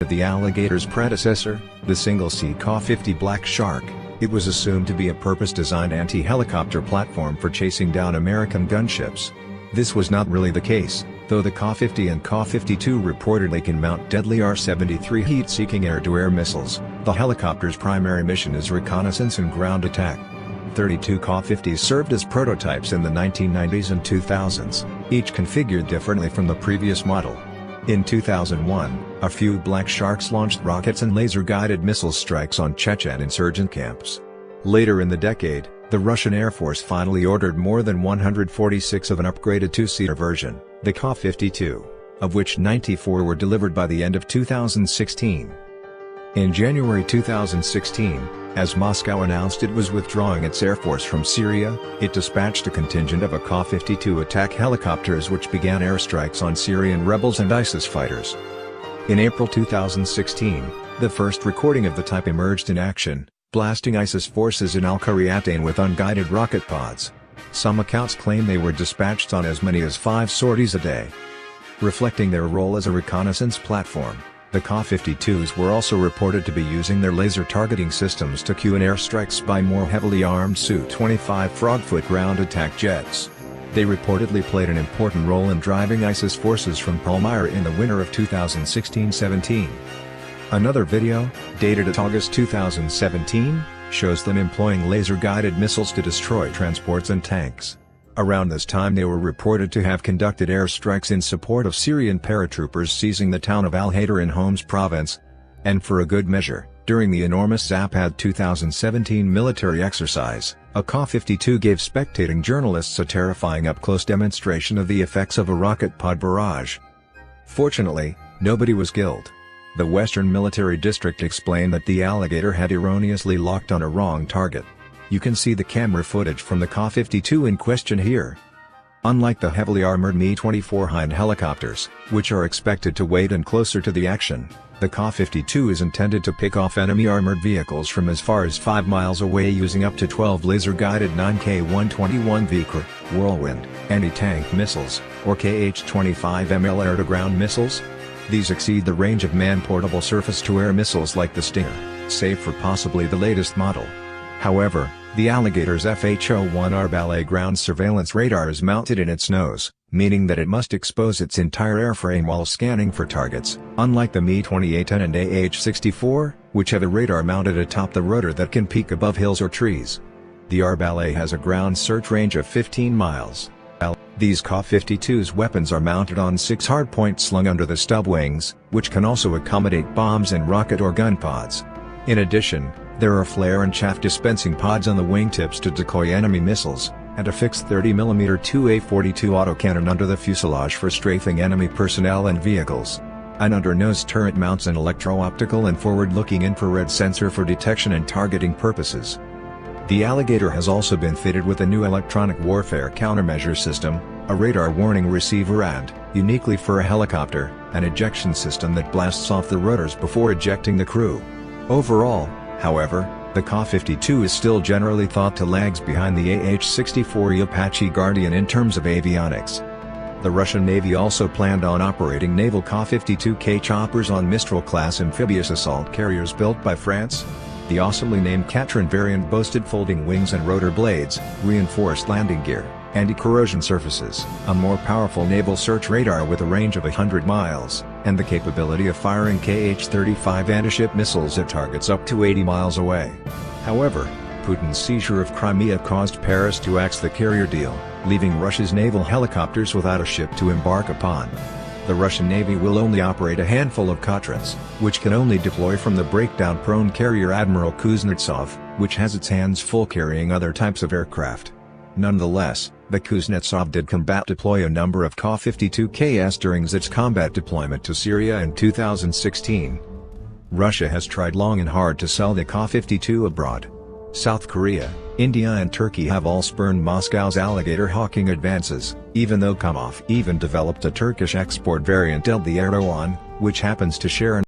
The Alligator's predecessor, the single-seat Ka-50 Black Shark, it was assumed to be a purpose-designed anti-helicopter platform for chasing down American gunships. This was not really the case, though the Ka-50 and Ka-52 reportedly can mount deadly R-73 heat-seeking air-to-air missiles. The helicopter's primary mission is reconnaissance and ground attack. 32 Ka-50s served as prototypes in the 1990s and 2000s, each configured differently from the previous model. In 2001, a few Black Sharks launched rockets and laser-guided missile strikes on Chechen insurgent camps. Later in the decade, the Russian Air Force finally ordered more than 146 of an upgraded two-seater version, the Ka-52, of which 94 were delivered by the end of 2016. In January 2016, as Moscow announced it was withdrawing its air force from Syria, it dispatched a contingent of a Ka-52 attack helicopters which began airstrikes on Syrian rebels and ISIS fighters. In April 2016, the first recording of the type emerged in action, blasting ISIS forces in Al-Qaryatayn with unguided rocket pods. Some accounts claim they were dispatched on as many as 5 sorties a day. Reflecting their role as a reconnaissance platform, the Ka-52s were also reported to be using their laser targeting systems to cue in airstrikes by more heavily armed Su-25 Frogfoot ground attack jets. They reportedly played an important role in driving ISIS forces from Palmyra in the winter of 2016-17. Another video, dated at August 2017, shows them employing laser-guided missiles to destroy transports and tanks. Around this time they were reported to have conducted airstrikes in support of Syrian paratroopers seizing the town of Al-Haydar in Homs province. And for a good measure, during the enormous Zapad 2017 military exercise, a Ka-52 gave spectating journalists a terrifying up-close demonstration of the effects of a rocket pod barrage. Fortunately, nobody was killed. The Western Military District explained that the Alligator had erroneously locked on a wrong target. You can see the camera footage from the Ka-52 in question here. Unlike the heavily armored Mi-24 Hind helicopters, which are expected to wade in closer to the action, the Ka-52 is intended to pick off enemy armored vehicles from as far as 5 miles away using up to 12 laser-guided 9K-121 Vikhr, Whirlwind, anti-tank missiles, or Kh-25ML air-to-ground missiles. These exceed the range of man-portable surface-to-air missiles like the Stinger, save for possibly the latest model. However, the Alligator's FH-01R ballet ground surveillance radar is mounted in its nose, meaning that it must expose its entire airframe while scanning for targets, unlike the Mi-28N and AH-64, which have a radar mounted atop the rotor that can peek above hills or trees. The R-ballet has a ground search range of 15 miles. These Ka-52's weapons are mounted on 6 hardpoints slung under the stub wings, which can also accommodate bombs and rocket or gun pods. In addition, there are flare and chaff dispensing pods on the wingtips to decoy enemy missiles, and a fixed 30mm 2A42 autocannon under the fuselage for strafing enemy personnel and vehicles. An under-nose turret mounts an electro-optical and forward-looking infrared sensor for detection and targeting purposes. The Alligator has also been fitted with a new electronic warfare countermeasure system, a radar warning receiver and, uniquely for a helicopter, an ejection system that blasts off the rotors before ejecting the crew. Overall, however, the Ka-52 is still generally thought to lag behind the AH-64E Apache Guardian in terms of avionics. The Russian Navy also planned on operating naval Ka-52K choppers on Mistral-class amphibious assault carriers built by France. The awesomely named Katrin variant boasted folding wings and rotor blades, reinforced landing gear, anti-corrosion surfaces, a more powerful naval search radar with a range of 100 miles, and the capability of firing Kh-35 anti-ship missiles at targets up to 80 miles away. However, Putin's seizure of Crimea caused Paris to axe the carrier deal, leaving Russia's naval helicopters without a ship to embark upon. The Russian Navy will only operate a handful of Katrins, which can only deploy from the breakdown-prone carrier Admiral Kuznetsov, which has its hands full carrying other types of aircraft. Nonetheless, the Kuznetsov did combat deploy a number of Ka-52Ks during its combat deployment to Syria in 2016. Russia has tried long and hard to sell the Ka-52 abroad. South Korea, India and Turkey have all spurned Moscow's Alligator hawking advances, even though Kamov even developed a Turkish export variant dubbed the Erdoğan, which happens to share an